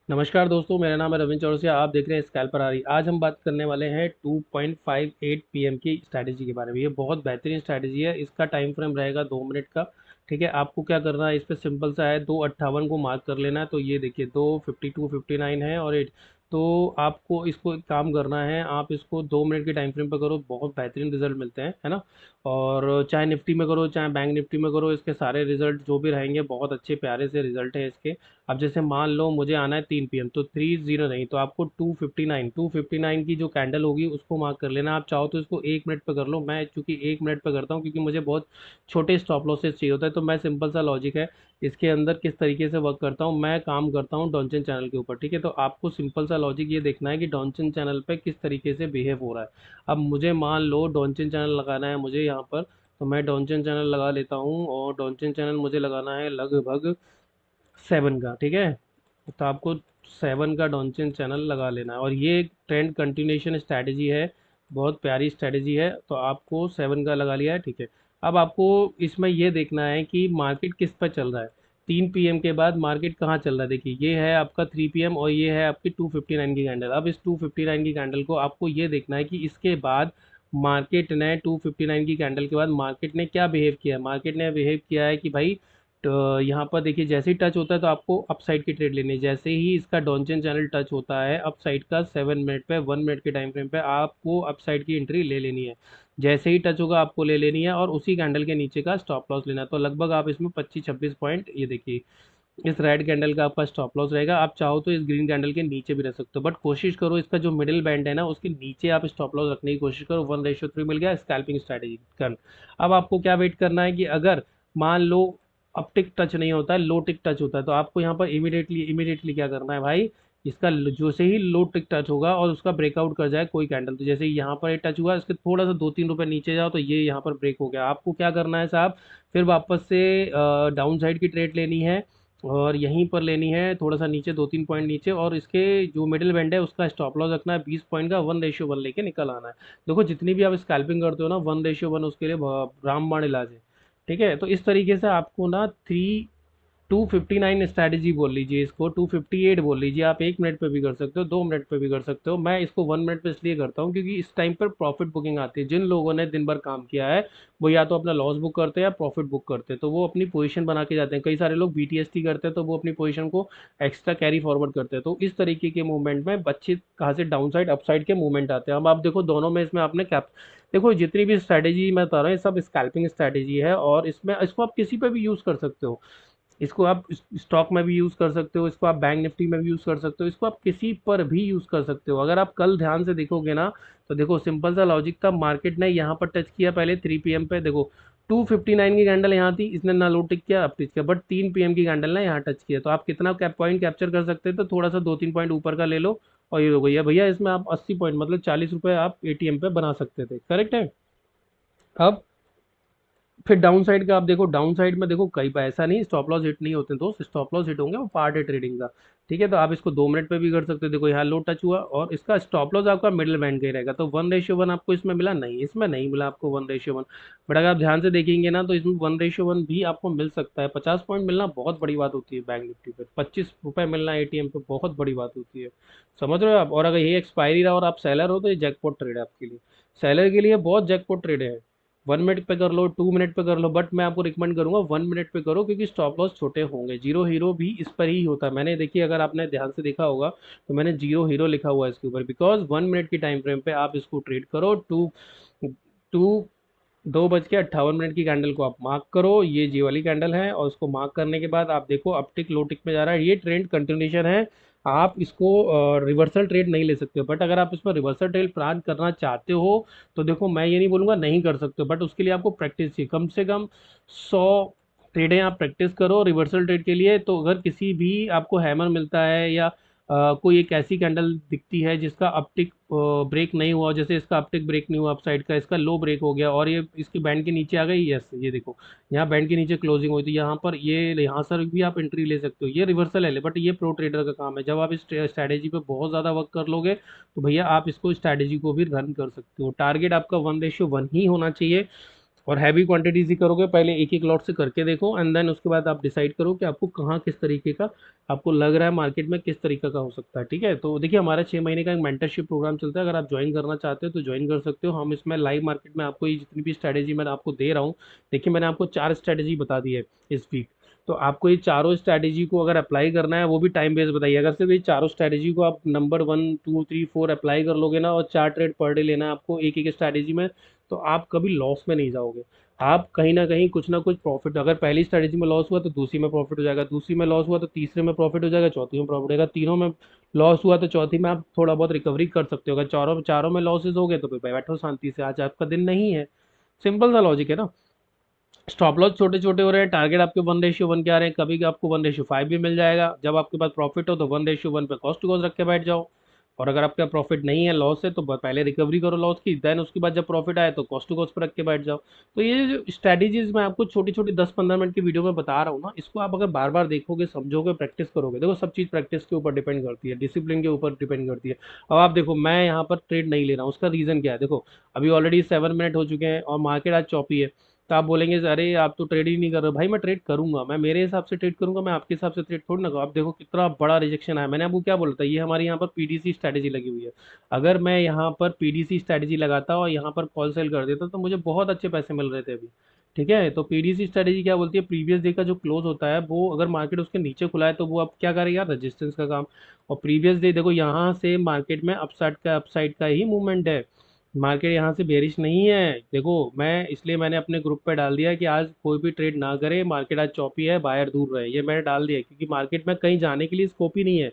नमस्कार दोस्तों, मेरा नाम है रविंद्र चौरसिया। आप देख रहे हैं स्कैल्पर आ रही। आज हम बात करने वाले हैं 2.58 पीएम की स्ट्रैटेजी के बारे में। ये बहुत बेहतरीन स्ट्रैटेजी है। इसका टाइम फ्रेम रहेगा 2 मिनट का। ठीक है, आपको क्या करना है, इस पर सिंपल सा है, 2:58 को मार्क कर लेना है। तो ये देखिए 2:52, 59 है और 8। तो आपको इसको एक काम करना है, आप इसको 2 मिनट के टाइम फ्रेम पर करो, बहुत बेहतरीन रिजल्ट मिलते हैं, है ना। और चाहे निफ्टी में करो चाहे बैंक निफ्टी में करो, इसके सारे रिजल्ट जो भी रहेंगे बहुत अच्छे प्यारे से रिजल्ट है इसके। अब जैसे मान लो मुझे आना है 3 पीएम, तो 30 नहीं तो आपको 259 की जो कैंडल होगी उसको मार्क कर लेना। आप चाहो तो इसको 1 मिनट पे कर लो। मैं चूंकि 1 मिनट पे करता हूँ क्योंकि मुझे बहुत छोटे स्टॉप लॉसेस चाहिए होता है। तो मैं सिंपल सा लॉजिक है इसके अंदर किस तरीके से वर्क करता हूँ। मैं काम करता हूँ डॉनचन चैनल के ऊपर। ठीक है, तो आपको सिंपल सा लॉजिक ये देखना है कि डॉनचन चैनल पे किस तरीके से बिहेव हो रहा है। अब मुझे मान लो डॉनचन चैनल लगाना है मुझे यहाँ पर, तो मैं डॉनचन चैनल लगा लेता हूँ और डॉनचन चैनल मुझे लगाना है लगभग 7 का। ठीक है, तो आपको 7 का डॉनचन चैनल लगा लेना है और ये एक ट्रेंड कंटिन्यूएशन स्ट्रैटेजी है, बहुत प्यारी स्ट्रैटेजी है। तो आपको 7 का लगा लिया है। ठीक है, अब आपको इसमें ये देखना है कि मार्केट किस पर चल रहा है। 3 पीएम के बाद मार्केट कहाँ चल रहा है। देखिए ये है आपका 3 पीएम और ये है आपकी 259 की कैंडल। अब इस 259 की कैंडल को आपको ये देखना है कि इसके बाद मार्केट ने 259 की कैंडल के बाद मार्केट ने क्या बिहेव किया है। मार्केट ने बिहेव किया है कि भाई, तो यहाँ पर देखिए जैसे ही टच होता है तो आपको अपसाइड की ट्रेड लेनी है। जैसे ही इसका डॉनचन चैनल टच होता है अपसाइड का 7 मिनट पे, 1 मिनट के टाइम फ्रेम पे आपको अपसाइड की एंट्री ले लेनी है। जैसे ही टच होगा आपको ले लेनी है और उसी कैंडल के नीचे का स्टॉप लॉस लेना है। तो लगभग आप इसमें 25-26 पॉइंट, ये देखिए इस रेड कैंडल का आपका स्टॉप लॉस रहेगा। आप चाहो तो इस ग्रीन कैंडल के नीचे भी रह सकते हो, बट कोशिश करो इसका जो मिडिल बैंड है ना उसके नीचे आप स्टॉप लॉस रखने की कोशिश करो। 1:3 मिल गया स्कैल्पिंग स्ट्रैटेजी कर। अब आपको क्या वेट करना है कि अगर मान लो अप टिक टच नहीं होता है, लो टिक टच होता है, तो आपको यहाँ पर इमीडिएटली इमीडिएटली क्या करना है भाई, इसका जो से ही लो टिक टच होगा और उसका ब्रेकआउट कर जाए कोई कैंडल, तो जैसे यहाँ पर ये टच हुआ इसके थोड़ा सा 2-3 रुपए नीचे जाओ तो ये यहाँ पर ब्रेक हो गया। आपको क्या करना है साहब, फिर वापस से डाउन साइड की ट्रेड लेनी है और यहीं पर लेनी है थोड़ा सा नीचे, 2-3 पॉइंट नीचे, और इसके जो मिडिल बैंड है उसका स्टॉप लॉस रखना है 20 पॉइंट का। 1:1 लेके निकल आना है। देखो जितनी भी आप स्कैल्पिंग करते हो ना, 1:1 उसके लिए रामबाण इलाज है। ठीक है, तो इस तरीके से आपको ना 259 स्ट्रैटेजी बोल लीजिए, इसको 258 बोल लीजिए। आप 1 मिनट पे भी कर सकते हो, 2 मिनट पे भी कर सकते हो। मैं इसको 1 मिनट पे इसलिए करता हूँ क्योंकि इस टाइम पर प्रॉफिट बुकिंग आती है। जिन लोगों ने दिन भर काम किया है वो या तो अपना लॉस बुक करते हैं या प्रॉफिट बुक करते हैं, तो वो अपनी पोजीशन बना के जाते हैं। कई सारे लोग बीटीएसटी करते हैं तो वो अपनी पोजीशन को एक्स्ट्रा कैरी फॉरवर्ड करते हैं। तो इस तरीके के मूवमेंट में बच्चे कहाँ से डाउन साइड अपसाइड के मूवमेंट आते हैं। अब आप देखो दोनों में इसमें आपने कैप, देखो जितनी भी स्ट्रैटेजी मैं बता रहा हूँ ये सब स्कैल्पिंग स्ट्रैटेजी है और इसमें इसको आप किसी पे भी यूज़ कर सकते हो। इसको आप स्टॉक में भी यूज़ कर सकते हो, इसको आप बैंक निफ्टी में भी यूज़ कर सकते हो, इसको आप किसी पर भी यूज़ कर सकते हो। अगर आप कल ध्यान से देखोगे ना, तो देखो सिंपल सा लॉजिक था, मार्केट ने यहाँ पर टच किया पहले 3 पीएम पे। देखो 259 की कैंडल यहाँ थी, इसने ना लो टिक किया अब टिक किया, बट 3 पीएम की कैंडल ने यहाँ टच किया। तो आप कितना पॉइंट कैप्चर कर सकते हैं, तो थोड़ा सा 2-3 पॉइंट ऊपर का ले लो और ये हो गई है भैया। इसमें आप 80 पॉइंट मतलब 40 रुपये आप एटीएम पे बना सकते थे। करेक्ट है। अब फिर डाउन साइड का आप देखो, डाउन साइड में देखो कई बार ऐसा नहीं स्टॉप लॉस हिट नहीं होते दोस्त, स्टॉप लॉस हिट होंगे, वो पार्ट है ट्रेडिंग का। ठीक है, तो आप इसको 2 मिनट पे भी कर सकते हो। देखो यहाँ लो टच हुआ और इसका स्टॉप लॉस आपका मिडिल बैंड का ही रहेगा। तो 1:1 आपको इसमें मिला नहीं, इसमें नहीं मिला आपको 1:1। बट अगर आप ध्यान से देखेंगे ना तो इसमें 1:1 भी आपको मिल सकता है। 50 पॉइंट मिलना बहुत बड़ी बात होती है बैंक निफ्टी पे, 25 रुपये मिलना एटीएम पे बहुत बड़ी बात होती है। समझ रहे हो आप। और अगर ये एक्सपायरी रहा और आप सेलर हो तो ये जैकपॉट ट्रेड है आपके लिए, सेलर के लिए बहुत जैकपॉट ट्रेड है। 1 मिनट पे कर लो, 2 मिनट पे कर लो, बट मैं आपको रिकमेंड करूंगा 1 मिनट पे करो क्योंकि स्टॉप लॉस छोटे होंगे। जीरो हीरो भी इस पर ही होता है। मैंने देखिए अगर आपने ध्यान से देखा होगा तो मैंने जीरो हीरो लिखा हुआ है इसके ऊपर, बिकॉज 1 मिनट की टाइम फ्रेम पे आप इसको ट्रेड करो। टू 2:58 की कैंडल को आप मार्क करो, ये जी वाली कैंडल है, और उसको मार्क करने के बाद आप देखो अपटिक लो टिक में जा रहा है, ये ट्रेंड कंटिन्यूशन है। आप इसको रिवर्सल ट्रेड नहीं ले सकते, बट अगर आप इसमें रिवर्सल ट्रेड प्लान करना चाहते हो तो देखो मैं ये नहीं बोलूंगा नहीं कर सकते हो, बट उसके लिए आपको प्रैक्टिस चाहिए। कम से कम 100 ट्रेडें आप प्रैक्टिस करो रिवर्सल ट्रेड के लिए। तो अगर किसी भी आपको हैमर मिलता है या कोई एक ऐसी कैंडल दिखती है जिसका अपटिक ब्रेक नहीं हुआ, जैसे इसका अपटिक ब्रेक नहीं हुआ अपसाइड का, इसका लो ब्रेक हो गया और ये इसकी बैंड के नीचे आ गई, यस ये देखो यहाँ बैंड के नीचे क्लोजिंग हुई थी, यहाँ पर ये यहाँ सर भी आप एंट्री ले सकते हो। ये रिवर्सल है, बट ये प्रो ट्रेडर का काम है। जब आप इस स्ट्रैटेजी पे बहुत ज़्यादा वर्क कर लोगे तो भैया आप इसको स्ट्रैटेजी को भी रन कर सकते हो। टारगेट आपका 1:1 ही होना चाहिए। और हैवी क्वांटिटीज ही करोगे, पहले एक एक लॉट से करके देखो एंड देन उसके बाद आप डिसाइड करो कि आपको कहाँ किस तरीके का आपको लग रहा है मार्केट में किस तरीके का हो सकता है। ठीक है, तो देखिए हमारा 6 महीने का एक मेंटरशिप प्रोग्राम चलता है, अगर आप ज्वाइन करना चाहते हो तो ज्वाइन कर सकते हो। हम इसमें लाइव मार्केट में आपको ये जितनी भी स्ट्रैटेजी मैं आपको दे रहा हूँ, देखिए मैंने आपको 4 स्ट्रैटेजी बता दी है इस वीक, तो आपको ये चारों स्ट्रैटेजी को अगर अप्लाई करना है, वो भी टाइम बेस्ड बताइए। अगर सिर्फ ये चारों स्ट्रैटेजी को आप नंबर 1 2 3 4 अप्लाई कर लोगे ना, और 4 ट्रेड पर डे लेना है आपको एक एक स्ट्रैटेजी में, तो आप कभी लॉस में नहीं जाओगे। आप कहीं ना कहीं कुछ ना कुछ प्रॉफिट, अगर पहली स्ट्रैटेजी में लॉस हुआ तो दूसरी में प्रॉफिट हो जाएगा, दूसरी में लॉस हुआ तो तीसरे में प्रॉफिट हो जाएगा, चौथी में प्रॉफिट होगा, तीनों में लॉस हुआ तो चौथी में आप थोड़ा बहुत रिकवरी कर सकते हो। अगर चारों चारों में लॉसेज हो गए तो फिर बैठो शांति से, आज आपका दिन नहीं है। सिंपल सा लॉजिक है ना। स्टॉप लॉस छोटे छोटे हो रहे हैं, टारगेट आपके 1:1 के आ रहे हैं, कभी आपको 1:5 भी मिल जाएगा। जब आपके पास प्रॉफिट हो तो 1:1 पे कॉस्ट टू कॉस्ट रख के बैठ जाओ। और अगर आपका प्रॉफिट नहीं है, लॉस है, तो पहले रिकवरी करो लॉस की, देन उसके बाद जब प्रॉफिट आए तो कॉस्ट टू कॉस्ट पर रख के बैठ जाओ। तो ये जो स्ट्रैटेजीज मैं आपको छोटी छोटी 10-15 मिनट की वीडियो में बता रहा हूँ ना, इसको आप अगर बार बार देखोगे, समझोगे, प्रैक्टिस करोगे, देखो सब चीज़ प्रैक्टिस के ऊपर डिपेंड करती है, डिसिप्लिन के ऊपर डिपेंड करती है। अब आप देखो मैं यहाँ पर ट्रेड नहीं ले रहा हूँ, उसका रीज़न क्या है, देखो अभी ऑलरेडी 7 मिनट हो चुके हैं और मार्केट आज चौपी है। तो आप बोलेंगे अरे आप तो ट्रेड ही नहीं कर रहे हो। भाई मैं ट्रेड करूंगा, मैं मेरे हिसाब से ट्रेड करूंगा, मैं आपके हिसाब से ट्रेड थोड़ी ना करूँ। आप देखो कितना बड़ा रिजेक्शन आया, मैंने आपको क्या बोला था, ये हमारे यहाँ पर पीडीसी स्ट्रैटेजी लगी हुई है। अगर मैं यहाँ पर पीडीसी स्ट्रैटेजी लगाता और यहाँ पर कॉल सेल कर देता तो मुझे बहुत अच्छे पैसे मिल रहे थे अभी। ठीक है, तो पीडीसी स्ट्रैटेजी क्या बोलती है, प्रीवियस डे का जो क्लोज होता है वो अगर मार्केट उसके नीचे खुला है तो वो अब क्या करेगा, रेजिस्टेंस का काम। और प्रीवियस डे देखो यहाँ से मार्केट में अपसाइड का ही मूवमेंट है, मार्केट यहाँ से बेरिश नहीं है। देखो मैं इसलिए मैंने अपने ग्रुप पे डाल दिया कि आज कोई भी ट्रेड ना करे, मार्केट आज चौपी है, बायर दूर रहे, ये मैंने डाल दिया क्योंकि मार्केट में कहीं जाने के लिए स्कोप ही नहीं है।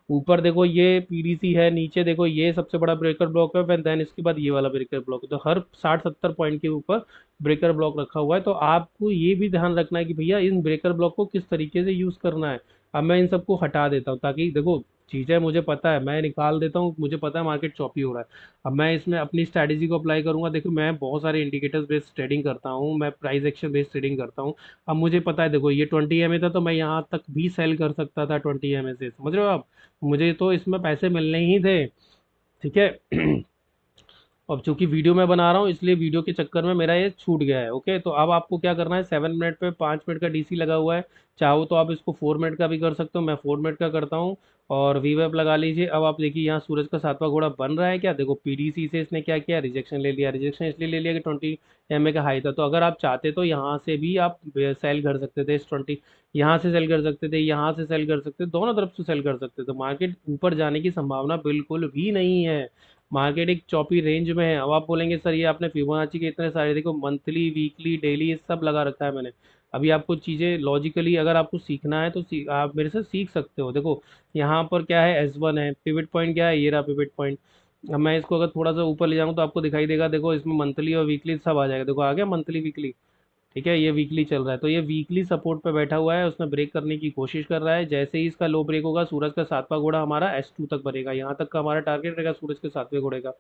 ऊपर देखो ये पीडीसी है, नीचे देखो ये सबसे बड़ा ब्रेकर ब्लॉक है, देन इसके बाद ये वाला ब्रेकर ब्लॉक है, तो हर 60-70 पॉइंट के ऊपर ब्रेकर ब्लॉक रखा हुआ है। तो आपको ये भी ध्यान रखना है कि भैया इन ब्रेकर ब्लॉक को किस तरीके से यूज करना है। अब मैं इन सबको हटा देता हूँ ताकि देखो चीज़ें मुझे पता है, मैं निकाल देता हूँ, मुझे पता है मार्केट चॉपी हो रहा है। अब मैं इसमें अपनी स्ट्रैटेजी को अप्लाई करूंगा, देखो मैं बहुत सारे इंडिकेटर्स बेस्ड ट्रेडिंग करता हूँ, मैं प्राइस एक्शन बेस्ड ट्रेडिंग करता हूँ। अब मुझे पता है देखो ये 20 MA था तो मैं यहाँ तक भी सेल कर सकता था 20 MA से, समझ रहे हो आप, मुझे तो इसमें पैसे मिलने ही थे। ठीक है अब चूंकि वीडियो मैं बना रहा हूँ इसलिए वीडियो के चक्कर में मेरा ये छूट गया है। ओके, तो अब आपको क्या करना है, 7 मिनट पे 5 मिनट का डीसी लगा हुआ है, चाहो तो आप इसको 4 मिनट का भी कर सकते हो, मैं 4 मिनट का करता हूँ। और वीवेप लगा लीजिए। अब आप देखिए यहाँ सूरज का 7वां घोड़ा बन रहा है क्या, देखो पीडीसी से इसने क्या किया, रिजेक्शन ले लिया। रिजेक्शन इसलिए ले लिया कि 20 MA का हाई था, तो अगर आप चाहते तो यहाँ से भी आप सेल कर सकते थे इस 20, यहाँ से सेल कर सकते थे, यहाँ से सेल कर सकते थे, दोनों तरफ से सेल कर सकते थे। तो मार्केट ऊपर जाने की संभावना बिल्कुल भी नहीं है, मार्केट एक चौपी रेंज में है। अब आप बोलेंगे सर ये आपने फिबोनाची के इतने सारे, देखो मंथली वीकली डेली ये सब लगा रखा है मैंने। अभी आपको चीज़ें लॉजिकली अगर आपको सीखना है तो आप मेरे से सीख सकते हो। देखो यहाँ पर क्या है, S1 है, पिवट पॉइंट क्या है, ये रहा पिवट पॉइंट। अब मैं इसको अगर थोड़ा सा ऊपर ले जाऊँ तो आपको दिखाई देगा, देखो इसमें मंथली और वीकली सब आ जाएगा, देखो आ गया मंथली वीकली। ठीक है, ये वीकली चल रहा है, तो ये वीकली सपोर्ट पे बैठा हुआ है, उसने ब्रेक करने की कोशिश कर रहा है। जैसे ही इसका लो ब्रेक होगा, सूरज का 7वां घोड़ा हमारा S2 तक बनेगा, यहाँ तक का हमारा टारगेट रहेगा सूरज के 7वें घोड़े का।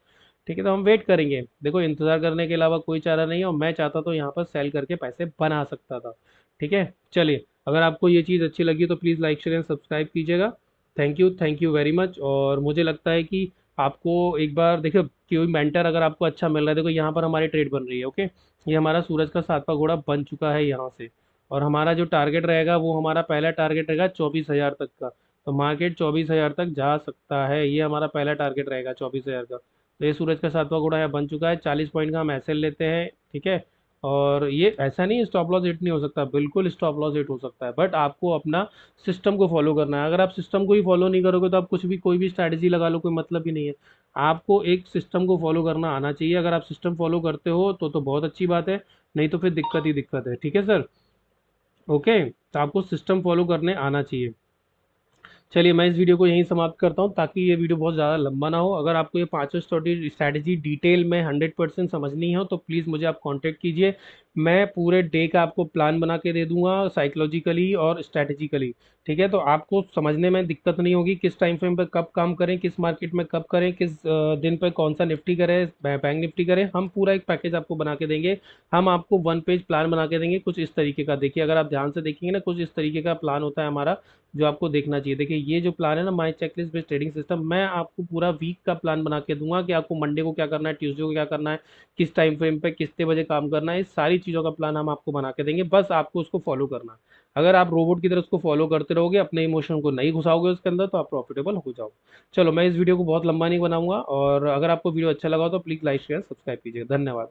ठीक है, तो हम वेट करेंगे, देखो इंतजार करने के अलावा कोई चारा नहीं है, और मैं चाहता तो यहाँ पर सेल करके पैसे बना सकता था। ठीक है, चलिए अगर आपको ये चीज़ अच्छी लगी तो please like share and subscribe कीजिएगा। Thank you very much. और मुझे लगता है कि आपको एक बार देखो कोई मेंटर अगर आपको अच्छा मिल रहा है, देखो यहाँ पर हमारी ट्रेड बन रही है। ओके, ये हमारा सूरज का 7वां घोड़ा बन चुका है यहाँ से, और हमारा जो टारगेट रहेगा वो हमारा पहला टारगेट रहेगा 24,000 तक का। तो मार्केट 24,000 तक जा सकता है, ये हमारा पहला टारगेट रहेगा 24,000 का। तो ये सूरज का 7वां घोड़ा यहाँ बन चुका है, 40 पॉइंट का हम ऐसे लेते हैं। ठीक है, और ये ऐसा नहीं स्टॉप लॉस हिट नहीं हो सकता, बिल्कुल स्टॉप लॉस हिट हो सकता है, बट आपको अपना सिस्टम को फॉलो करना है। अगर आप सिस्टम को ही फॉलो नहीं करोगे तो आप कुछ भी कोई भी स्ट्रैटेजी लगा लो, कोई मतलब ही नहीं है। आपको एक सिस्टम को फॉलो करना आना चाहिए, अगर आप सिस्टम फॉलो करते हो तो बहुत अच्छी बात है, नहीं तो फिर दिक्कत ही दिक्कत है। ठीक है सर, ओके, तो आपको सिस्टम फॉलो करने आना चाहिए। चलिए मैं इस वीडियो को यहीं समाप्त करता हूँ ताकि ये वीडियो बहुत ज़्यादा लंबा ना हो। अगर आपको ये पांचों स्ट्रैटेजी डिटेल में 100% समझनी हो तो प्लीज़ मुझे आप कांटेक्ट कीजिए, मैं पूरे डे का आपको प्लान बना के दे दूंगा, साइकोलॉजिकली और स्ट्रैटेजिकली। ठीक है, तो आपको समझने में दिक्कत नहीं होगी, किस टाइम फ्रेम पर कब काम करें, किस मार्केट में कब करें, किस दिन पर कौन सा निफ्टी करें, बैंक निफ्टी करें, हम पूरा एक पैकेज आपको बना के देंगे। हम आपको 1 पेज प्लान बना के देंगे कुछ इस तरीके का, देखिए अगर आप ध्यान से देखेंगे ना, कुछ इस तरीके का प्लान होता है हमारा। जो आपको देखना चाहिए। देखिए ये जो प्लान है ना, my checklist based trading system, मैं आपको पूरा वीक का प्लान बना के दूंगा कि आपको मंडे को क्या करना है, ट्यूसडे को क्या करना है, किस टाइम फ्रेम पे कितने बजे काम करना है, इस सारी चीज़ों का प्लान हम आपको बना के देंगे, बस आपको उसको फॉलो करना है। अगर आप रोबोट की तरह उसको फॉलो करते रहोगे, अपने इमोशन को नहीं घुसाओगे उसके अंदर, तो आप प्रॉफिटेबल हो जाओगे। चलो मैं इस वीडियो को बहुत लंबा नहीं बनाऊंगा, और अगर आपको वीडियो अच्छा लगा हो तो प्लीज़ लाइक शेयर सब्सक्राइब कीजिएगा। धन्यवाद।